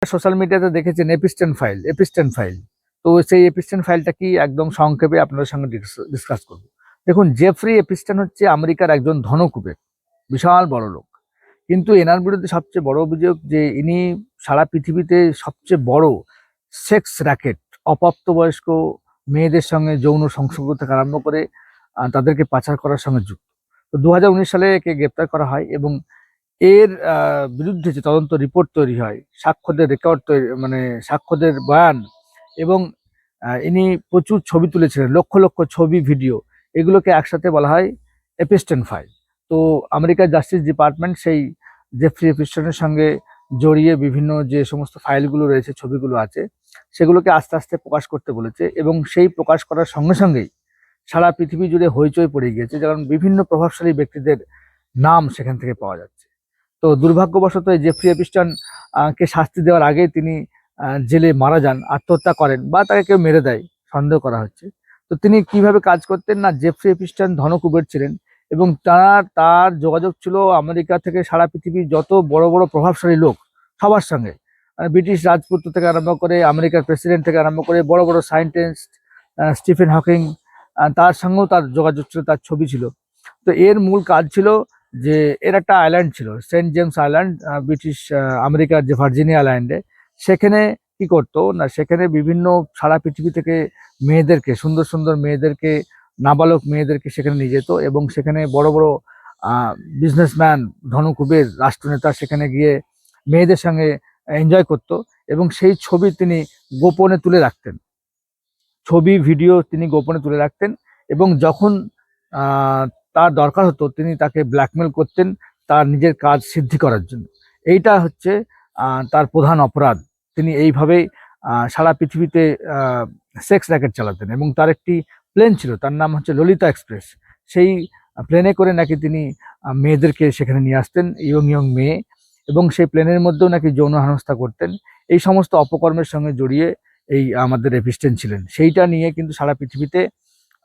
Social মিডিয়াতে দেখেছেন এপিস্টেন file. তো সেই এপিস্টেন ফাইলটা কি একদম সংক্ষেপে আপনাদের সঙ্গে ডিসকাস করব। দেখুন, জেফ্রি এপিস্টেন হচ্ছে আমেরিকার একজন ধনকুবের, বিশাল বড় লোক। কিন্তু এনার বিরুদ্ধে সবচেয়ে বড় অভিযোগ যে ইনি সারা পৃথিবীতে সবচেয়ে বড় সেক্স র্যাকেট, অপ্রাপ্তবয়স্ক মেয়েদের সঙ্গে যৌন সংসর্গ থেকে আরম্ভ করে তাদেরকে পাচার করার সঙ্গে যুক্ত। তো 2019 সালে একে গ্রেপ্তার করা হয় এবং এর বিরুদ্ধে যে তদন্ত রিপোর্ট তৈরি হয়, সাক্ষ্যদের রেকর্ড তৈরি, মানে সাক্ষ্যদের বয়ান, এবং ইনি প্রচুর ছবি তুলেছিলেন, লক্ষ লক্ষ ছবি, ভিডিও, এগুলোকে একসাথে বলা হয় এপিস্টেন ফাইল। তো আমেরিকার জাস্টিস ডিপার্টমেন্ট সেই জেফ্রি এপিস্টেনের সঙ্গে জড়িয়ে বিভিন্ন যে সমস্ত ফাইলগুলো রয়েছে, ছবিগুলো আছে, সেগুলোকে আস্তে আস্তে প্রকাশ করতে বলেছে। এবং সেই প্রকাশ করার সঙ্গে সঙ্গেই সারা পৃথিবী জুড়ে হইচই পড়ে গিয়েছে, কারণ বিভিন্ন প্রভাবশালী ব্যক্তিদের নাম সেখান থেকে পাওয়া যাচ্ছে। তো দুর্ভাগ্যবশত এই জেফ্রি এপিস্টন কে শাস্তি দেওয়ার আগে তিনি জেলে মারা যান, আত্মহত্যা করেন, বা তাকে কেউ মেরে দেয়, সন্দেহ করা হচ্ছে। তো তিনি কিভাবে কাজ করতেন না, জেফ্রি এপিস্টন ধনকুবের ছিলেন এবং তার যোগাযোগ ছিল আমেরিকা থেকে সারা পৃথিবীর যত বড় বড় প্রভাবশালী লোক সবার সঙ্গে। ব্রিটিশ রাজপুত্র থেকে আরম্ভ করে আমেরিকার প্রেসিডেন্ট থেকে আরম্ভ করে বড় বড় সায়েন্টিস্ট, স্টিফেন হকিং, তার সঙ্গেও তার যোগাযোগ ছিল, তার ছবি ছিল। তো এর মূল কাজ ছিল যে এর একটা আইল্যান্ড ছিল, সেন্ট জেমস আইল্যান্ড, ব্রিটিশ আমেরিকার যে ভার্জিনিয়া আইল্যান্ডে। সেখানে কি করতো না, সেখানে বিভিন্ন সারা পৃথিবী থেকে মেয়েদেরকে, সুন্দর সুন্দর মেয়েদেরকে, নাবালক মেয়েদেরকে সেখানে নিয়ে যেত এবং সেখানে বড় বড় বিজনেসম্যান, ধনকুবের, রাষ্ট্রনেতা সেখানে গিয়ে মেয়েদের সঙ্গে এনজয় করতো এবং সেই ছবি তিনি গোপনে তুলে রাখতেন। ছবি, ভিডিও তিনি গোপনে তুলে রাখতেন এবং যখন তার দরকার হতো তিনি তাকে ব্ল্যাকমেল করতেন তার নিজের কাজ সিদ্ধি করার জন্য। এইটা হচ্ছে তার প্রধান অপরাধ। তিনি এইভাবেই সারা পৃথিবীতে সেক্স র্যাকেট চালাতেন এবং তার একটি প্লেন ছিল, তার নাম হচ্ছে ললিতা এক্সপ্রেস। সেই প্লেনে করে নাকি তিনি মেয়েদেরকে সেখানে নিয়ে আসতেন, ইয়ং ইয়ং মেয়ে, এবং সেই প্লেনের মধ্যেও নাকি যৌন হেনস্থা করতেন। এই সমস্ত অপকর্মের সঙ্গে জড়িয়ে এই আমাদের এপিস্টেন ছিলেন। সেইটা নিয়ে কিন্তু সারা পৃথিবীতে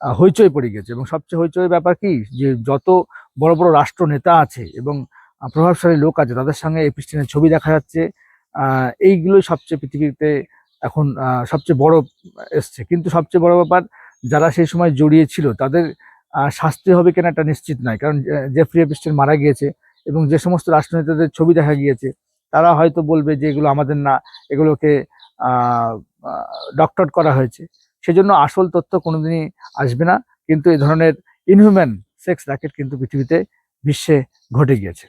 হইচই পড়ে গেছে। এবং সবচেয়ে হইচই ব্যাপার কি, যে যত বড় বড় রাষ্ট্র নেতা আছে এবং প্রভাবশালী লোক আছে তাদের সঙ্গে এপিস্টেনের ছবি দেখা যাচ্ছে। এইগুলোই সবচেয়ে পৃথিবীতে এখন সবচেয়ে বড় এসছে। কিন্তু সবচেয়ে বড় ব্যাপার, যারা সেই সময় জড়িয়ে ছিল তাদের শাস্তি হবে কিনা এটা নিশ্চিত নয়, কারণ জেফ্রি এপিস্টেন মারা গিয়েছে এবং যে সমস্ত রাষ্ট্রনেতাদের ছবি দেখা গিয়েছে তারা হয়তো বলবে যে এগুলো আমাদের না, এগুলোকে ডক্টর করা হয়েছে। সেজন্য আসল তথ্য কোনোদিনই আসবে না। কিন্তু এই ধরনের ইনহিউম্যান সেক্স র্যাকেট কিন্তু পৃথিবীতে, বিশ্বে ঘটে গিয়েছে।